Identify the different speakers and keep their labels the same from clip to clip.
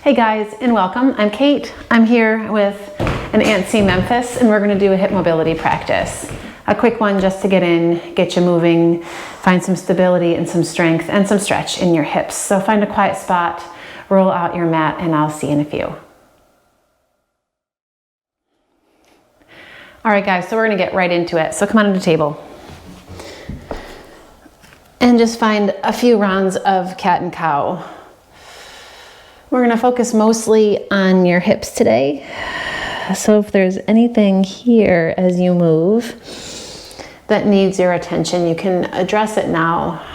Speaker 1: Hey guys, and welcome. I'm Kate. I'm here with an Aunt C Memphis, and we're going to do a hip mobility practice. A quick one just to get in, get you moving, find some stability and some strength and some stretch in your hips. So find a quiet spot, roll out your mat, and I'll see you in a few. All right guys, so we're going to get right into it. So come on to the table. And just find a few rounds of cat and cow. We're going to focus mostly on your hips today. So if there's anything here as you move that needs your attention, you can address it now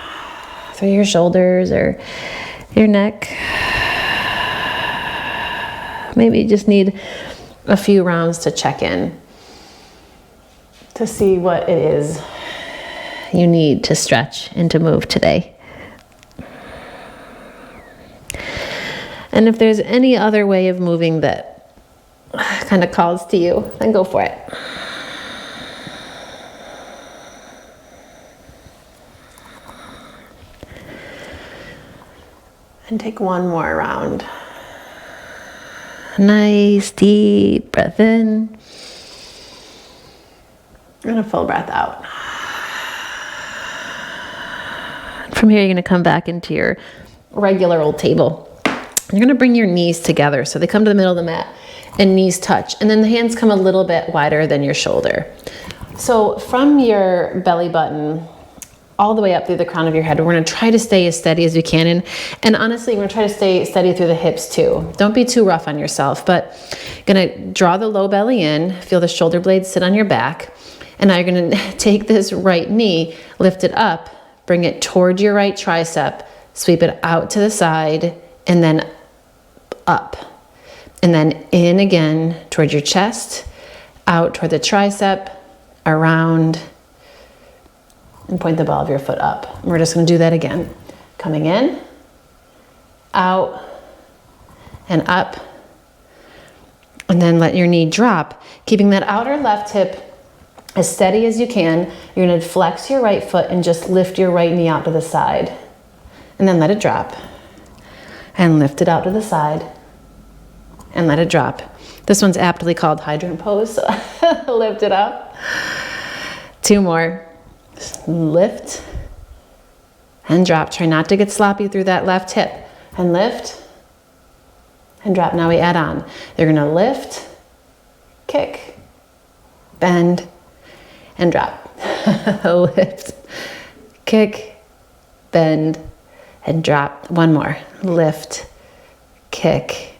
Speaker 1: through your shoulders or your neck. Maybe you just need a few rounds to check in to see what it is you need to stretch and to move today. And if there's any other way of moving that kind of calls to you, then go for it. And take one more round. Nice deep breath in. And a full breath out. From here, you're going to come back into your regular old table. You're going to bring your knees together so they come to the middle of the mat and knees touch, and then the hands come a little bit wider than your shoulder. So from your belly button all the way up through the crown of your head, we're going to try to stay as steady as we can, and honestly, we're going to try to stay steady through the hips too. Don't be too rough on yourself, but going to draw the low belly in, feel the shoulder blades sit on your back, and now you're going to take this right knee, lift it up, bring it toward your right tricep, sweep it out to the side, and then up, and then in again toward your chest, out toward the tricep, around, and point the ball of your foot up. And we're just going to do that again. Coming in, out, and up, and then let your knee drop, keeping that outer left hip as steady as you can. You're going to flex your right foot and just lift your right knee out to the side, and then let it drop. And lift it out to the side and let it drop. This one's aptly called hydrant pose, so lift it up. Two more. Just lift and drop. Try not to get sloppy through that left hip. And lift and drop. Now we add on. You're going to lift, kick, bend, and drop. Lift, kick, bend, and drop. One more. Lift, kick,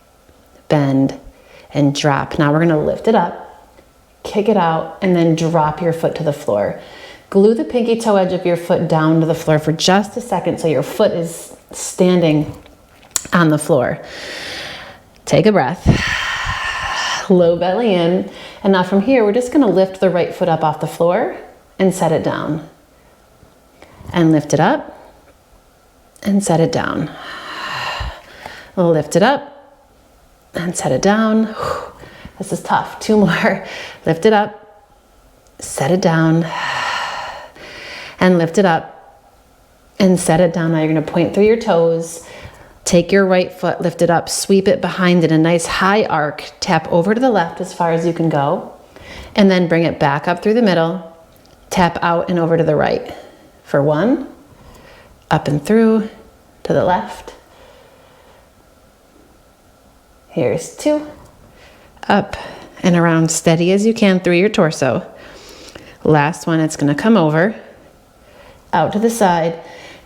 Speaker 1: bend, and drop. Now we're going to lift it up, kick it out, and then drop your foot to the floor. Glue the pinky toe edge of your foot down to the floor for just a second so your foot is standing on the floor. Take a breath. Low belly in. And now from here, we're just going to lift the right foot up off the floor and set it down. And lift it up. And set it down. Lift it up and set it down. This is tough. Two more. Lift it up, set it down, and lift it up and set it down. Now you're going to point through your toes. Take your right foot, lift it up, sweep it behind it, a nice high arc. Tap over to the left as far as you can go, and then bring it back up through the middle. Tap out and over to the right for one. Up and through to the left. Here's two. Up and around, steady as you can through your torso. Last one, it's going to come over, out to the side.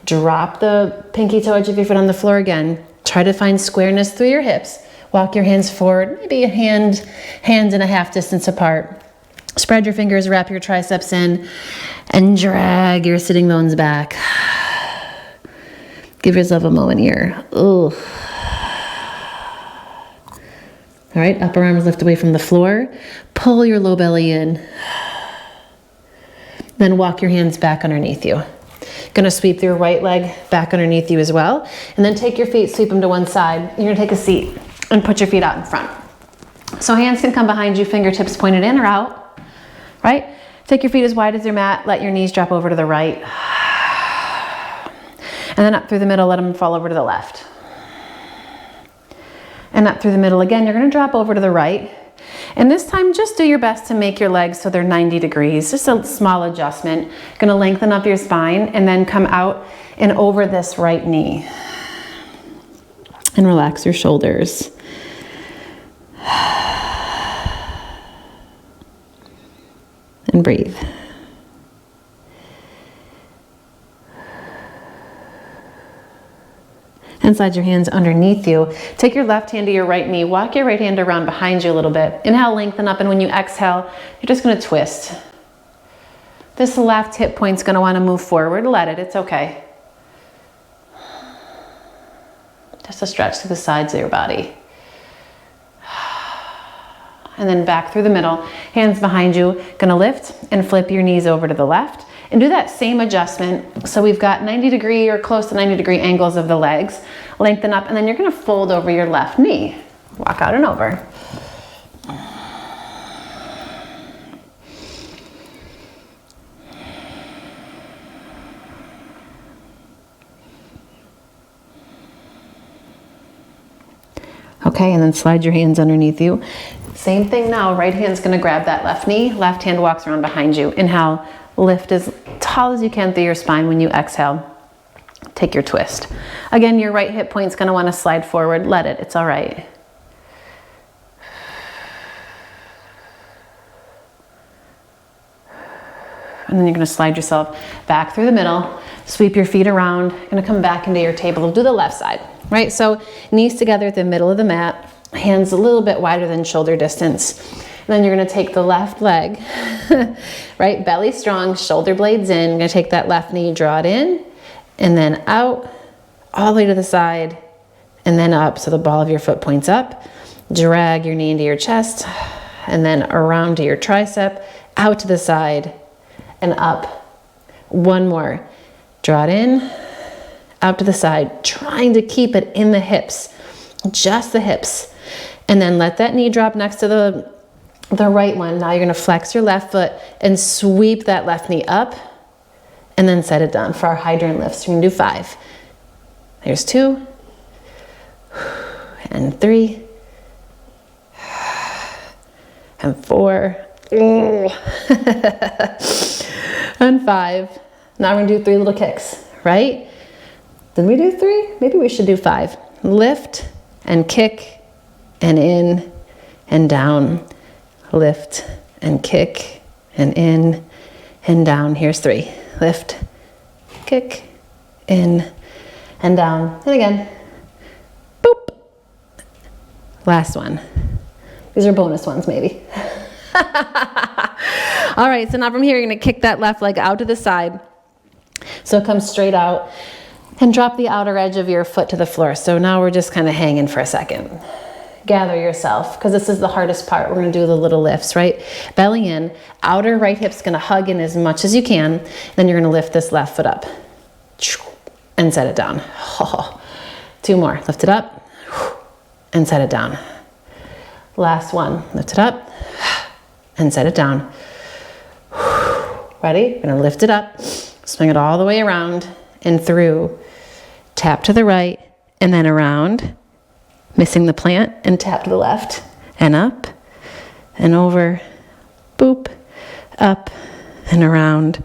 Speaker 1: Drop the pinky toe edge of your foot on the floor again. Try to find squareness through your hips. Walk your hands forward, maybe a hands and a half distance apart. Spread your fingers, wrap your triceps in, and drag your sitting bones back. Give yourself a moment here. Ooh. All right, upper arms lift away from the floor. Pull your low belly in. Then walk your hands back underneath you. Gonna sweep your right leg back underneath you as well. And then take your feet, sweep them to one side. You're gonna take a seat and put your feet out in front. So hands can come behind you, fingertips pointed in or out, right? Take your feet as wide as your mat. Let your knees drop over to the right. And then up through the middle, let them fall over to the left. and up through the middle again. You're gonna drop over to the right. And this time, just do your best to make your legs so they're 90 degrees. Just a small adjustment. Gonna lengthen up your spine and then come out and over this right knee. And relax your shoulders. And breathe. And slide your hands underneath you. Take your left hand to your right knee. Walk your right hand around behind you a little bit. Inhale, lengthen up, and when you exhale, you're just gonna twist. This left hip point's gonna wanna move forward. Let it, it's okay. Just a stretch to the sides of your body. And then back through the middle, hands behind you. Gonna lift and flip your knees over to the left. And do that same adjustment. So we've got 90 degree or close to 90 degree angles of the legs. Lengthen up, and then you're gonna fold over your left knee. Walk out and over. Okay, and then slide your hands underneath you. Same thing now, right hand's gonna grab that left knee, left hand walks around behind you. Inhale, lift as tall as you can through your spine. When you exhale, take your twist. Again, your right hip point's gonna wanna slide forward. Let it, it's all right. And then you're gonna slide yourself back through the middle, sweep your feet around, gonna come back into your table. We'll do the left side, right? So knees together at the middle of the mat, hands a little bit wider than shoulder distance. And then you're gonna take the left leg, right? Belly strong, shoulder blades in. You're gonna take that left knee, draw it in, and then out, all the way to the side, and then up. So the ball of your foot points up. Drag your knee into your chest, and then around to your tricep, out to the side, and up. One more. Draw it in, out to the side, trying to keep it in the hips, just the hips. And then let that knee drop next to the right one. Now you're gonna flex your left foot and sweep that left knee up, and then set it down for our hydrant lifts. We're gonna do 5. Here's 2, and 3, and 4, and 5. Now we're gonna do 3 little kicks, right? Did we do 3? Maybe we should do 5. Lift and kick and in and down. Lift and kick and in and down. Here's 3. Lift, kick, in and down. And again, boop. Last one. These are bonus ones maybe. All right, so now from here, you're gonna kick that left leg out to the side. So it comes straight out, and drop the outer edge of your foot to the floor. So now we're just kind of hanging for a second. Gather yourself, because this is the hardest part. We're gonna do the little lifts, right? Belly in, outer right hip's gonna hug in as much as you can. Then you're gonna lift this left foot up and set it down. 2 more, lift it up and set it down. Last one, lift it up and set it down. Ready? We're gonna lift it up, swing it all the way around and through. Tap to the right and then around, missing the plant, and tap to the left and up and over, boop, up and around.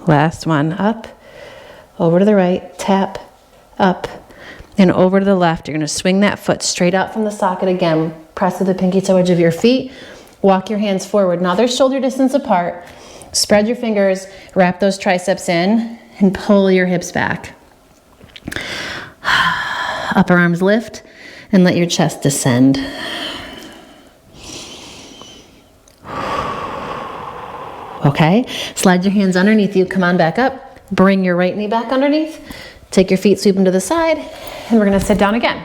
Speaker 1: Last one, up, over to the right, tap, up, and over to the left. You're gonna swing that foot straight out from the socket again. Press to the pinky toe edge of your feet. Walk your hands forward. Now they're shoulder distance apart. Spread your fingers, wrap those triceps in, and pull your hips back. Upper arms lift, and let your chest descend. Okay, slide your hands underneath you, come on back up, bring your right knee back underneath, take your feet, sweep them to the side, and we're gonna sit down again.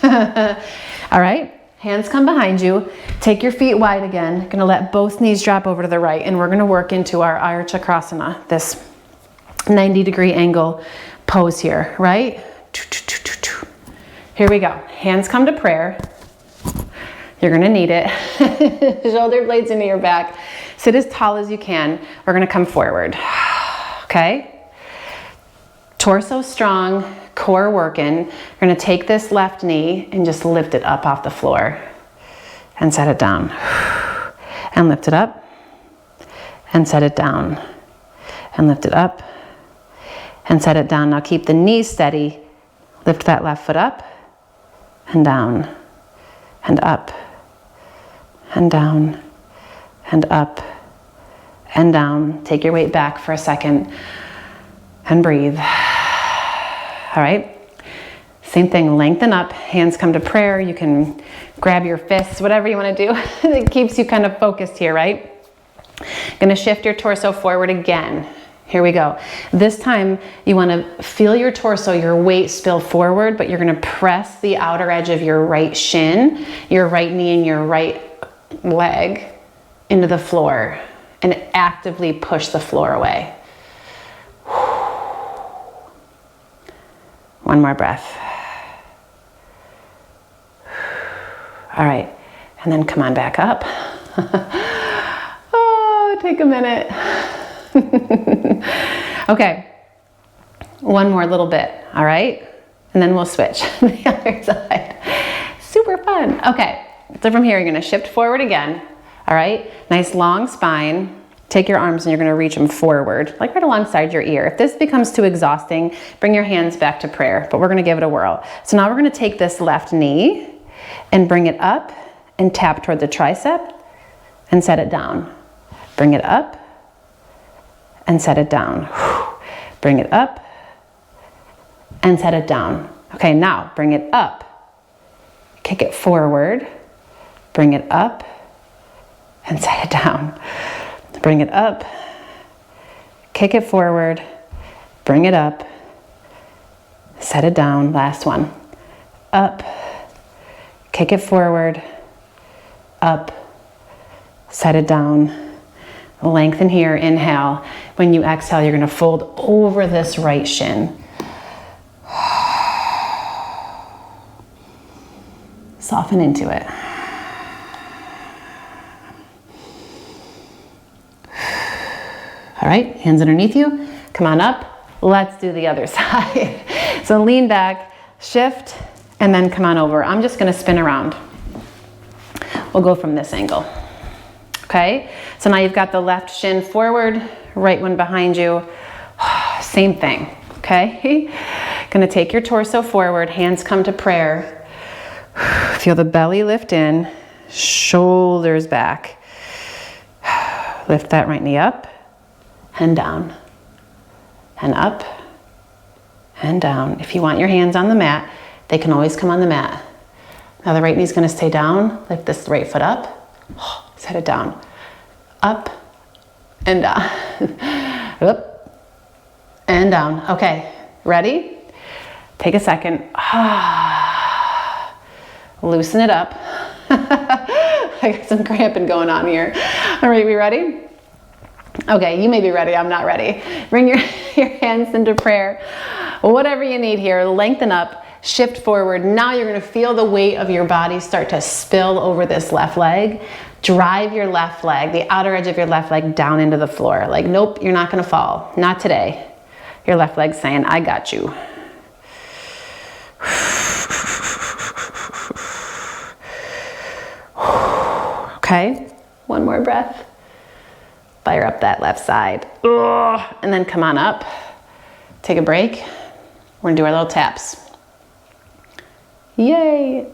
Speaker 1: All right, hands come behind you, take your feet wide again, gonna let both knees drop over to the right, and we're gonna work into our Shakira'sg, this 90-degree angle pose here, right? Here we go, hands come to prayer. You're gonna need it. Shoulder blades into your back. Sit as tall as you can. We're gonna come forward, okay? Torso strong, core working. You're gonna take this left knee and just lift it up off the floor and set it down. And lift it up and set it down. And lift it up and set it down. Now keep the knees steady. Lift that left foot up and down and up and down and up and down. Take your weight back for a second and breathe. All right. Same thing, lengthen up, hands come to prayer. You can grab your fists, whatever you want to do. It keeps you kind of focused here, right? Gonna shift your torso forward again. Here we go. This time you want to feel your torso, your weight spill forward, but you're going to press the outer edge of your right shin, your right knee, and your right leg into the floor and actively push the floor away. One more breath. All right, and then come on back up. Oh, take a minute. Okay, one more little bit, all right? And then we'll switch to the other side. Super fun. Okay, so from here, you're gonna shift forward again, all right? Nice long spine. Take your arms and you're gonna reach them forward, like right alongside your ear. If this becomes too exhausting, bring your hands back to prayer, but we're gonna give it a whirl. So now we're gonna take this left knee and bring it up and tap toward the tricep and set it down. Bring it up and set it down. Bring it up and set it down. Okay, now bring it up. Kick it forward. Bring it up and set it down. Bring it up. Kick it forward. Bring it up. Set it down. Last one. Up. Kick it forward. Up. Set it down. Lengthen here, inhale. When you exhale, you're gonna fold over this right shin. Soften into it. All right, hands underneath you. Come on up. Let's do the other side. So lean back, shift, and then come on over. I'm just gonna spin around. We'll go from this angle. Okay, so now you've got the left shin forward, right one behind you. Same thing, okay? Gonna take your torso forward, hands come to prayer. Feel the belly lift in, shoulders back. Lift that right knee up and down and up and down. If you want your hands on the mat, they can always come on the mat. Now the right knee's gonna stay down, lift this right foot up. Set it down, up and down, up and down. Okay, ready? Take a second. Loosen it up. I got some cramping going on here. All right, we ready? Okay, you may be ready, I'm not ready. Bring your hands into prayer. Whatever you need here, lengthen up, shift forward. Now you're gonna feel the weight of your body start to spill over this left leg. Drive your left leg, the outer edge of your left leg down into the floor. Like, nope, you're not gonna fall. Not today. Your left leg's saying, I got you. Okay, one more breath. Fire up that left side. And then come on up. Take a break. We're gonna do our little taps. Yay.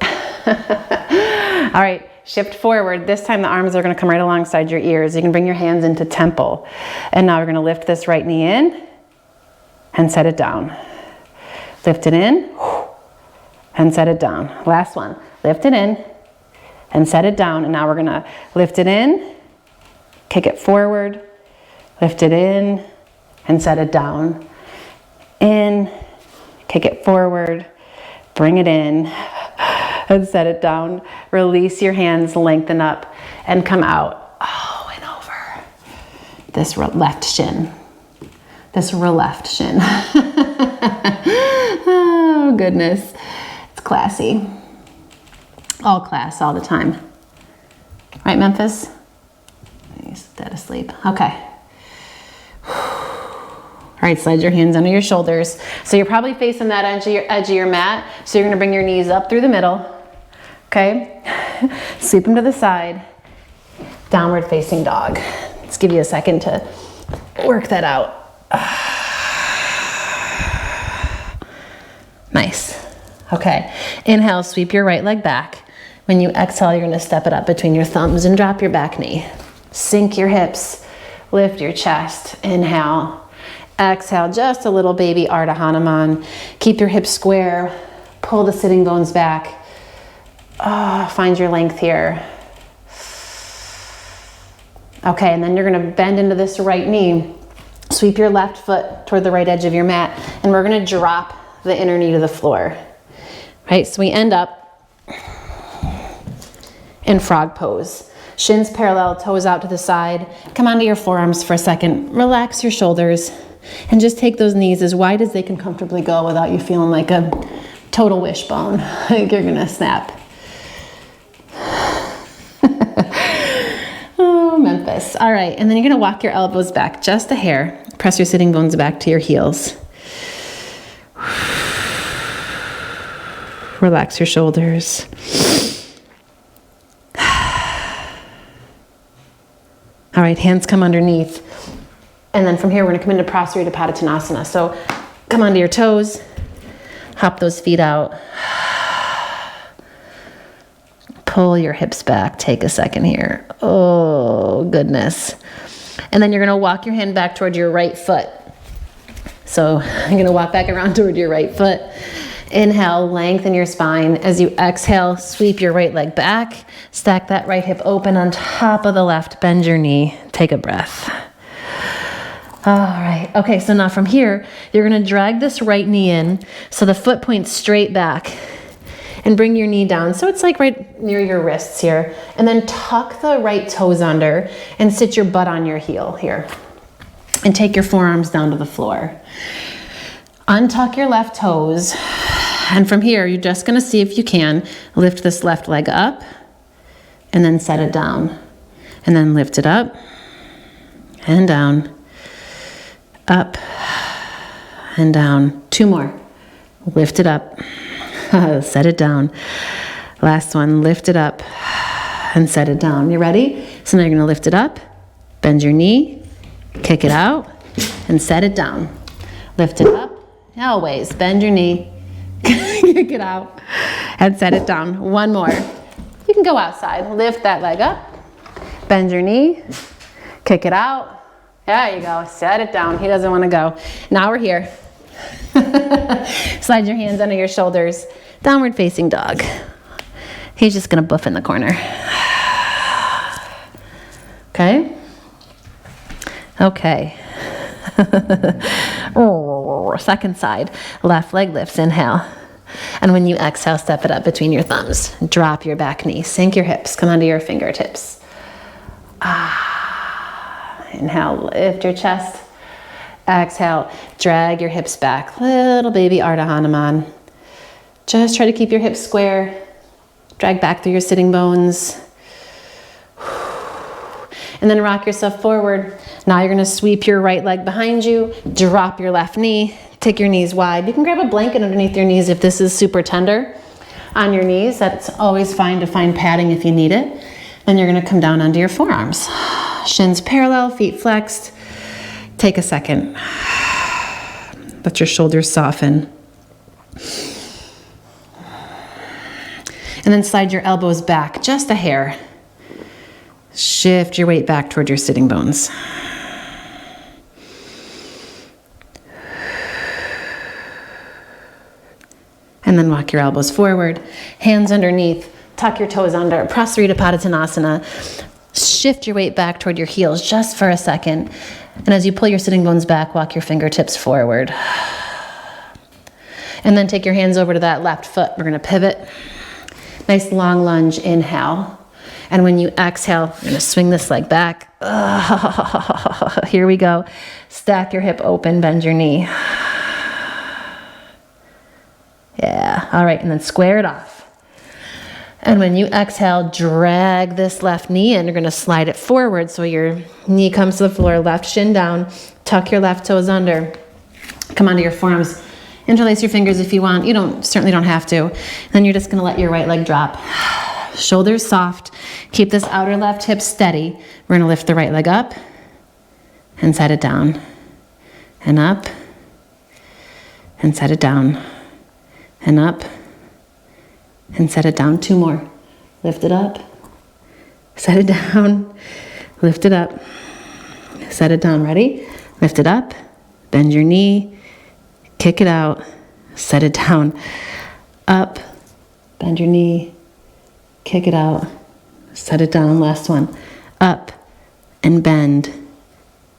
Speaker 1: All right. Shift forward. This time the arms are going to come right alongside your ears. You can bring your hands into temple. And now we're going to lift this right knee in and set it down. Lift it in and set it down. Last one. Lift it in and set it down. And now we're going to lift it in, kick it forward, lift it in and set it down. In, kick it forward, bring it in and set it down. Release your hands, lengthen up and come out. Oh, and over. This left shin. This left shin. Oh, goodness. It's classy. All class, all the time. Right, Memphis? He's dead asleep. Okay. All right, slide your hands under your shoulders. So you're probably facing that edge of your mat. So you're gonna bring your knees up through the middle, okay? Sweep them to the side. Downward facing dog. Let's give you a second to work that out. Nice. Okay, inhale, sweep your right leg back. When you exhale, you're gonna step it up between your thumbs and drop your back knee. Sink your hips, lift your chest, inhale. Exhale, just a little baby Ardha Hanuman. Keep your hips square, pull the sitting bones back. Find your length here. Okay, and then you're gonna bend into this right knee. Sweep your left foot toward the right edge of your mat, and we're gonna drop the inner knee to the floor. Right, so we end up in frog pose. Shins parallel, toes out to the side. Come onto your forearms for a second. Relax your shoulders. And just take those knees as wide as they can comfortably go without you feeling like a total wishbone. Like you're gonna snap. Oh, Memphis. All right, and then you're gonna walk your elbows back just a hair. Press your sitting bones back to your heels. Relax your shoulders. All right, hands come underneath. And then from here, we're gonna come into Prasarita Padottanasana. So come onto your toes, hop those feet out. Pull your hips back, take a second here. Oh, goodness. And then you're gonna walk your hand back toward your right foot. So you're gonna walk back around toward your right foot. Inhale, lengthen your spine. As you exhale, sweep your right leg back. Stack that right hip open on top of the left. Bend your knee. Take a breath. All right, okay, so now from here, you're gonna drag this right knee in so the foot points straight back and bring your knee down. So it's like right near your wrists here. And then tuck the right toes under and sit your butt on your heel here. And take your forearms down to the floor. Untuck your left toes. And from here, you're just gonna see if you can lift this left leg up and then set it down. And then lift it up and down. Up and down. Two more. Lift it up, set it down. Last one, lift it up and set it down. You ready? So now you're gonna lift it up, bend your knee, kick it out, and set it down. Lift it up, always bend your knee, kick it out, and set it down. One more. You can go outside. Lift that leg up, bend your knee, kick it out. There you go, set it down. He doesn't want to go. Now we're here. Slide your hands under your shoulders. Downward facing dog. He's just gonna buff in the corner. Okay? Okay. Second side. Left leg lifts, inhale. And when you exhale, step it up between your thumbs. Drop your back knee, sink your hips, come onto your fingertips. Inhale, lift your chest. Exhale, drag your hips back. Little baby Ardha Hanuman. Just try to keep your hips square. Drag back through your sitting bones. And then rock yourself forward. Now you're gonna sweep your right leg behind you, drop your left knee, take your knees wide. You can grab a blanket underneath your knees if this is super tender on your knees. That's always fine to find padding if you need it. Then you're gonna come down onto your forearms. Shins parallel, feet flexed. Take a second. Let your shoulders soften. And then slide your elbows back just a hair. Shift your weight back toward your sitting bones. And then walk your elbows forward, hands underneath, tuck your toes under, Prasarita Padottanasana. Shift your weight back toward your heels just for a second. And as you pull your sitting bones back, walk your fingertips forward. And then take your hands over to that left foot. We're gonna pivot. Nice long lunge, inhale. And when you exhale, you're gonna swing this leg back. Here we go. Stack your hip open, bend your knee. Yeah, all right, and then square it off. And when you exhale, drag this left knee in. You're gonna slide it forward so your knee comes to the floor, left shin down, tuck your left toes under. Come onto your forearms. Interlace your fingers if you want. You certainly don't have to. Then you're just gonna let your right leg drop. Shoulders soft. Keep this outer left hip steady. We're gonna lift the right leg up and set it down. And up and set it down. And up and set it down. 2 more. Lift it up, set it down, lift it up, set it down. Ready? Lift it up, bend your knee, kick it out, set it down, up, bend your knee, kick it out, set it down. Last one. Up and bend,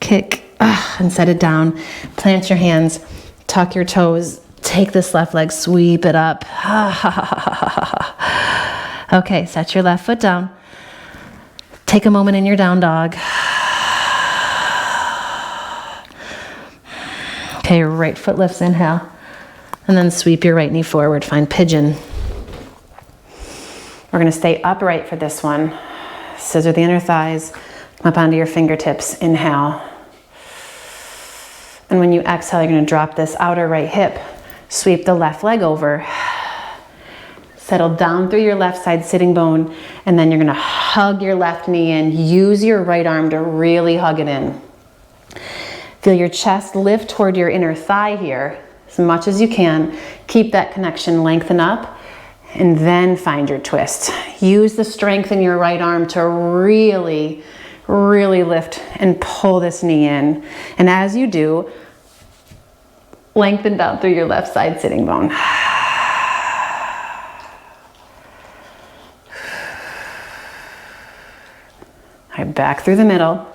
Speaker 1: kick, and set it down. Plant your hands, tuck your toes, take this left leg, sweep it up. Okay, set your left foot down. Take a moment in your down dog. Okay, right foot lifts, inhale. And then sweep your right knee forward, find pigeon. We're gonna stay upright for this one. Scissor the inner thighs, come up onto your fingertips, inhale. And when you exhale, you're gonna drop this outer right hip, sweep the left leg over, settle down through your left side sitting bone, and then you're gonna hug your left knee in. Use your right arm to really hug it in. Feel your chest lift toward your inner thigh here as much as you can. Keep that connection, lengthen up, and then find your twist. Use the strength in your right arm to really, really lift and pull this knee in. And as you do, lengthen down through your left side sitting bone. All right, back through the middle.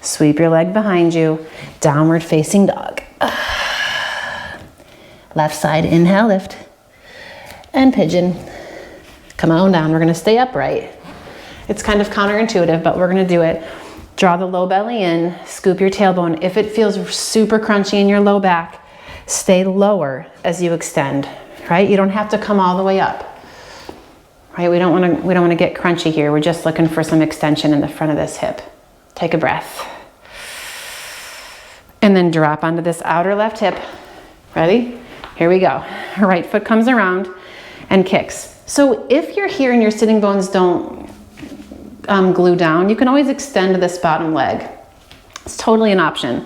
Speaker 1: Sweep your leg behind you. Downward facing dog. Left side, inhale, lift. And pigeon. Come on down. We're gonna stay upright. It's kind of counterintuitive, but we're gonna do it. Draw the low belly in, scoop your tailbone. If it feels super crunchy in your low back, stay lower as you extend, right? You don't have to come all the way up, right? We don't wanna get crunchy here. We're just looking for some extension in the front of this hip. Take a breath. And then drop onto this outer left hip. Ready? Here we go. Right foot comes around and kicks. So if you're here and your sitting bones don't glue down, you can always extend this bottom leg. It's totally an option.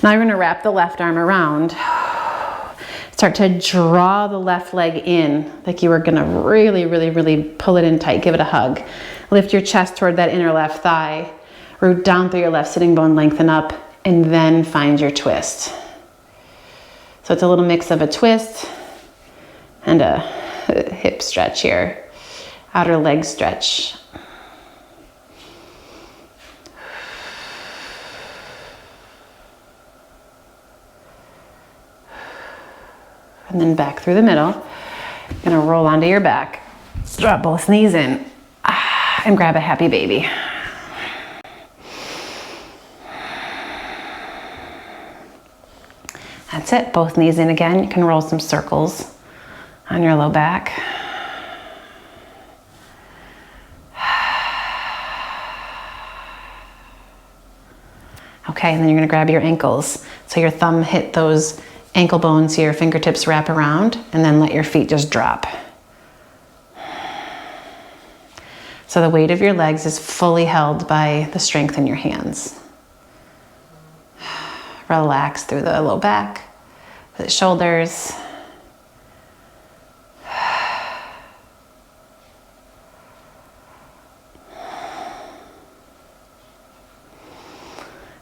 Speaker 1: Now you're gonna wrap the left arm around. Start to draw the left leg in, like you were gonna really, really, really pull it in tight, give it a hug. Lift your chest toward that inner left thigh. Root down through your left sitting bone, lengthen up, and then find your twist. So it's a little mix of a twist and a hip stretch here. Outer leg stretch. And then back through the middle. You're gonna roll onto your back. Drop both knees in and grab a happy baby. That's it, both knees in again. You can roll some circles on your low back. Okay, and then you're gonna grab your ankles. So your thumb hit those ankle bones here, fingertips wrap around, and then let your feet just drop. So the weight of your legs is fully held by the strength in your hands. Relax through the low back, the shoulders.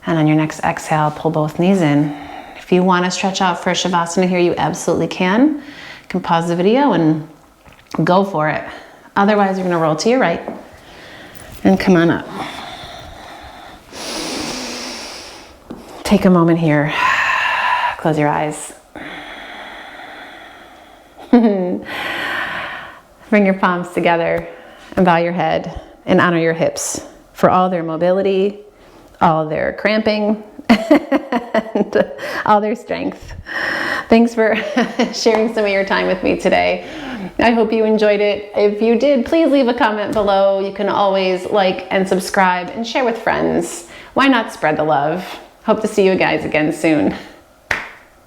Speaker 1: And on your next exhale, pull both knees in. If you want to stretch out for a Shavasana here, you absolutely can. You can pause the video and go for it. Otherwise, you're going to roll to your right and come on up. Take a moment here. Close your eyes. Bring your palms together and bow your head and honor your hips for all their mobility, all their cramping, and all their strength. Thanks for sharing some of your time with me today. I hope you enjoyed it. If you did, please leave a comment below. You can always like and subscribe and share with friends. Why not spread the love? Hope to see you guys again soon.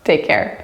Speaker 1: Take care.